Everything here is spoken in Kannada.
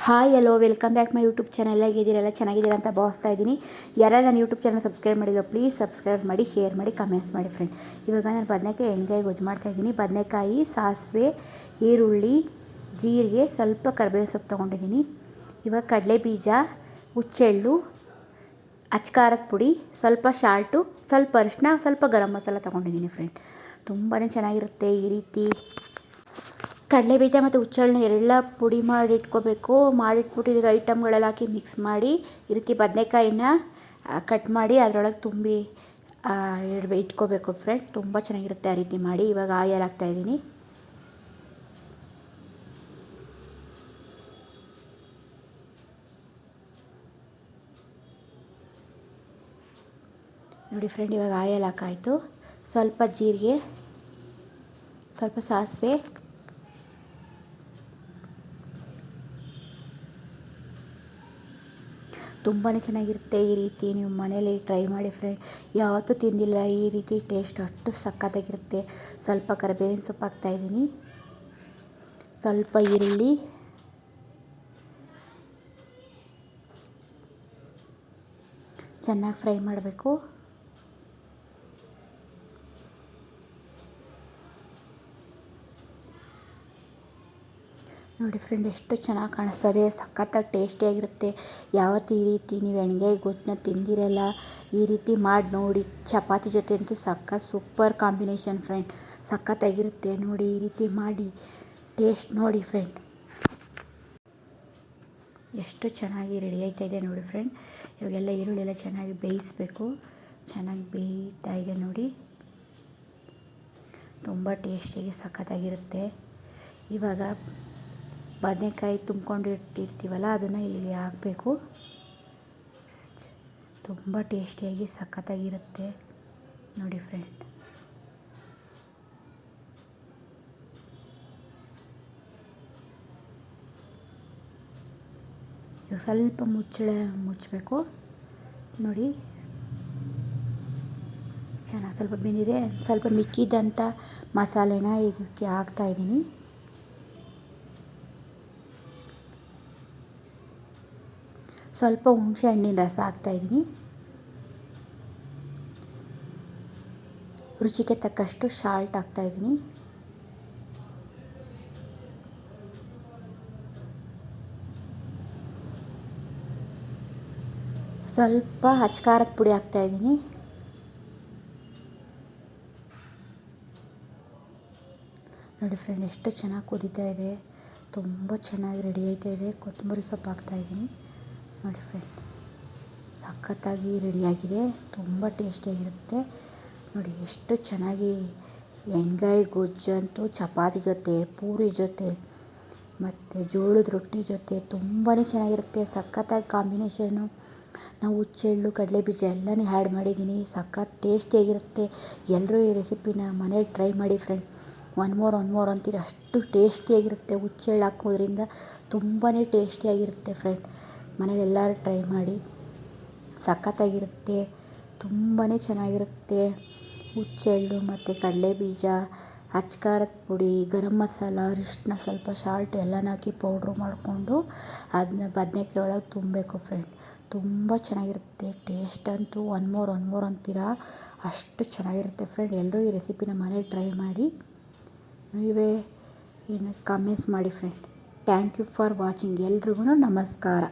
Hi hello welcome back my YouTube channel. ಹೇಗಿದ್ದೀರಲ್ಲ ಚೆನ್ನಾಗಿದ್ದೀರಾ ಅಂತ ಭಾವಿಸ್ತಾ ಇದ್ದೀನಿ. ಯಾರು ನನ್ನ ಯೂಟ್ಯೂಬ್ ಚಾನಲ್ ಸಬ್ಸ್ಕ್ರೈಬ್ ಮಾಡಿಲ್ಲ ಪ್ಲೀಸ್ ಸಬ್ಸ್ಕ್ರೈಬ್ ಮಾಡಿ, ಶೇರ್ ಮಾಡಿ, ಕಮೆಂಟ್ಸ್ ಮಾಡಿ ಫ್ರೆಂಡ್. ಇವಾಗ ನಾನು ಬದನೆಕಾಯಿ ಎಣ್ಗಾಯಿ ಗೊಜ್ಜು ಮಾಡ್ತಾಯಿದ್ದೀನಿ. ಬದನೆಕಾಯಿ, ಸಾಸಿವೆ, ಈರುಳ್ಳಿ, ಜೀರಿಗೆ, ಸ್ವಲ್ಪ ಕರಿಬೇವು ಸೊಪ್ಪು ತೊಗೊಂಡಿದ್ದೀನಿ. ಇವಾಗ ಕಡಲೆ ಬೀಜ, ಹುಚ್ಚೆಳ್ಳು, ಅಚ್ಕಾರದ ಪುಡಿ, ಸ್ವಲ್ಪ ಶಾಲ್ಟು, ಸ್ವಲ್ಪ ಅರಿಶಿನ, ಸ್ವಲ್ಪ ಗರಂ ಮಸಾಲ ತೊಗೊಂಡಿದ್ದೀನಿ ಫ್ರೆಂಡ್. ತುಂಬಾ ಚೆನ್ನಾಗಿರುತ್ತೆ ಈ ರೀತಿ ಕಡಲೆ ಬೀಜ ಮತ್ತು ಹುಚ್ಚೆಳ್ಳನ್ನ ಎಲ್ಲ ಪುಡಿ ಮಾಡಿ ಇಟ್ಕೋಬೇಕು. ಮಾಡಿಟ್ಬಿಟ್ಟು ಐಟಮ್ಗಳೆಲ್ಲ ಹಾಕಿ ಮಿಕ್ಸ್ ಮಾಡಿ ಈ ರೀತಿ ಬದನೆಕಾಯಿನ ಕಟ್ ಮಾಡಿ ಅದರೊಳಗೆ ತುಂಬಿ ಇಟ್ಕೋಬೇಕು ಫ್ರೆಂಡ್. ತುಂಬ ಚೆನ್ನಾಗಿರುತ್ತೆ ಆ ರೀತಿ ಮಾಡಿ. ಇವಾಗ ಆಯಿಲ್ ಹಾಕ್ತಾಯಿದ್ದೀನಿ. ನೋಡಿ ಫ್ರೆಂಡ್, ಇವಾಗ ಆಯಿಲ್ ಹಾಕಾಯಿತು. ಸ್ವಲ್ಪ ಜೀರಿಗೆ, ಸ್ವಲ್ಪ ಸಾಸಿವೆ, ತುಂಬಾ ಚೆನ್ನಾಗಿರುತ್ತೆ. ಈ ರೀತಿ ನೀವು ಮನೇಲಿ ಟ್ರೈ ಮಾಡಿ ಫ್ರೆಂಡ್. ಯಾವತ್ತೂ ತಿಂದಿಲ್ಲ ಈ ರೀತಿ ಟೇಸ್ಟ್, ಅಷ್ಟು ಸಖತ್ತಾಗಿರುತ್ತೆ. ಸ್ವಲ್ಪ ಕರಿಬೇವಿನ ಸೊಪ್ಪು ಹಾಕ್ತಾಯಿದ್ದೀನಿ. ಸ್ವಲ್ಪ ಈರುಳ್ಳಿ, ಚೆನ್ನಾಗಿ ಫ್ರೈ ಮಾಡಬೇಕು. ನೋಡಿ ಫ್ರೆಂಡ್, ಎಷ್ಟು ಚೆನ್ನಾಗಿ ಕಾಣಿಸ್ತದೆ, ಸಖತ್ತಾಗಿ ಟೇಸ್ಟಿಯಾಗಿರುತ್ತೆ. ಯಾವತ್ತು ಈ ರೀತಿ ನೀವು ಎಣ್ಗಾಯಿ ಗೊಜ್ಜನ್ನ ತಿಂದಿರಲ್ಲ, ಈ ರೀತಿ ಮಾಡಿ ನೋಡಿ. ಚಪಾತಿ ಜೊತೆ ಅಂತೂ ಸಖತ್ ಸೂಪರ್ ಕಾಂಬಿನೇಷನ್ ಫ್ರೆಂಡ್. ಸಖತ್ತಾಗಿರುತ್ತೆ ನೋಡಿ, ಈ ರೀತಿ ಮಾಡಿ ಟೇಸ್ಟ್ ನೋಡಿ ಫ್ರೆಂಡ್. ಎಷ್ಟು ಚೆನ್ನಾಗಿ ರೆಡಿ ಆಯ್ತಾಯಿದೆ ನೋಡಿ ಫ್ರೆಂಡ್. ಇವಾಗೆಲ್ಲ ಈರುಳ್ಳಿ ಎಲ್ಲ ಚೆನ್ನಾಗಿ ಬೇಯಿಸಬೇಕು. ಚೆನ್ನಾಗಿ ಬೇಯ್ತಾ ಇದೆ ನೋಡಿ. ತುಂಬ ಟೇಸ್ಟಿಯಾಗಿ ಸಖತ್ತಾಗಿರುತ್ತೆ. ಇವಾಗ ಬದನೆಕಾಯಿ ತುಂಬ್ಕೊಂಡು ಇಟ್ಟಿರ್ತೀವಲ್ಲ ಅದನ್ನು ಇಲ್ಲಿಗೆ ಹಾಕಬೇಕು. ತುಂಬ ಟೇಸ್ಟಿಯಾಗಿ ಸಖತ್ತಾಗಿರುತ್ತೆ ನೋಡಿ ಫ್ರೆಂಡ್. ಇವಾಗ ಸ್ವಲ್ಪ ಮುಚ್ಚಬೇಕು ನೋಡಿ. ಚೆನ್ನಾಗಿ ಸ್ವಲ್ಪ ಬೆಂದಿದೆ. ಸ್ವಲ್ಪ ಮಿಕ್ಕಿದಂಥ ಮಸಾಲೆನ ಇದಕ್ಕೆ ಹಾಕ್ತಾಯಿದ್ದೀನಿ. ಸ್ವಲ್ಪ ಹುಣಸೆ ಹಣ್ಣಿನ ರಸ ಹಾಕ್ತಾಯಿದ್ದೀನಿ. ರುಚಿಗೆ ತಕ್ಕಷ್ಟು ಸಾಲ್ಟ್ ಹಾಕ್ತಾಯಿದ್ದೀನಿ. ಸ್ವಲ್ಪ ಅಚ್ಕಾರದ ಪುಡಿ ಹಾಕ್ತಾಯಿದ್ದೀನಿ. ನೋಡಿ ಫ್ರೆಂಡ್, ಎಷ್ಟು ಚೆನ್ನಾಗಿ ಕುದೀತಾ ಇದೆ. ತುಂಬ ಚೆನ್ನಾಗಿ ರೆಡಿ ಆಯ್ತಾ ಇದೆ. ಕೊತ್ತಂಬರಿ ಸೊಪ್ಪು ಹಾಕ್ತಾಯಿದ್ದೀನಿ ನೋಡಿ ಫ್ರೆಂಡ್. ಸಖತ್ತಾಗಿ ರೆಡಿಯಾಗಿದೆ. ತುಂಬ ಟೇಸ್ಟಿಯಾಗಿರುತ್ತೆ ನೋಡಿ. ಎಷ್ಟು ಚೆನ್ನಾಗಿ ಎಣ್ಗಾಯಿ ಗೊಜ್ಜಂತೂ ಚಪಾತಿ ಜೊತೆ, ಪೂರಿ ಜೊತೆ ಮತ್ತು ಜೋಳದ ರೊಟ್ಟಿ ಜೊತೆ ತುಂಬಾ ಚೆನ್ನಾಗಿರುತ್ತೆ. ಸಖತ್ತಾಗಿ ಕಾಂಬಿನೇಷನ್ನು. ನಾವು ಹುಚ್ಚೆಳ್ಳು, ಕಡಲೆ ಬೀಜ ಎಲ್ಲನೂ ಆ್ಯಡ್ ಮಾಡಿದ್ದೀನಿ. ಸಖತ್ ಟೇಸ್ಟಿಯಾಗಿರುತ್ತೆ. ಎಲ್ಲರೂ ಈ ರೆಸಿಪಿನ ಮನೇಲಿ ಟ್ರೈ ಮಾಡಿ ಫ್ರೆಂಡ್. ಒನ್ ಮೋರ್ ಅಂತೀರ, ಅಷ್ಟು ಟೇಸ್ಟಿಯಾಗಿರುತ್ತೆ. ಹುಚ್ಚೆಳ್ಳು ಹಾಕೋದ್ರಿಂದ ತುಂಬಾ ಟೇಸ್ಟಿಯಾಗಿರುತ್ತೆ ಫ್ರೆಂಡ್. ಮನೇಲಿ ಎಲ್ಲರೂ ಟ್ರೈ ಮಾಡಿ. ಸಖತ್ತಾಗಿರುತ್ತೆ. ತುಂಬಾ ಚೆನ್ನಾಗಿರುತ್ತೆ. ಹುಚ್ಚೆಳ್ಳು ಮತ್ತು ಕಡಲೆ ಬೀಜ, ಅಚ್ಕಾರದ ಪುಡಿ, ಗರಂ ಮಸಾಲ, ಅರಿಶಿನ, ಸ್ವಲ್ಪ ಸಾಲ್ಟ್ ಎಲ್ಲನ ಹಾಕಿ ಪೌಡ್ರು ಮಾಡಿಕೊಂಡು ಅದನ್ನ ಬದನೆಕಾಯಿ ಒಳಗೆ ತುಂಬಬೇಕು ಫ್ರೆಂಡ್. ತುಂಬ ಚೆನ್ನಾಗಿರುತ್ತೆ. ಟೇಸ್ಟ್ ಅಂತೂ ಒನ್ ಮೋರ್ ಅಂತೀರ, ಅಷ್ಟು ಚೆನ್ನಾಗಿರುತ್ತೆ ಫ್ರೆಂಡ್. ಎಲ್ಲರೂ ಈ ರೆಸಿಪಿನ ಮನೇಲಿ ಟ್ರೈ ಮಾಡಿ. ನೀವೇ ಕಮೆಂಟ್ಸ್ ಮಾಡಿ friend. Thank you for watching. ಎಲ್ರಿಗೂ ನಮಸ್ಕಾರ.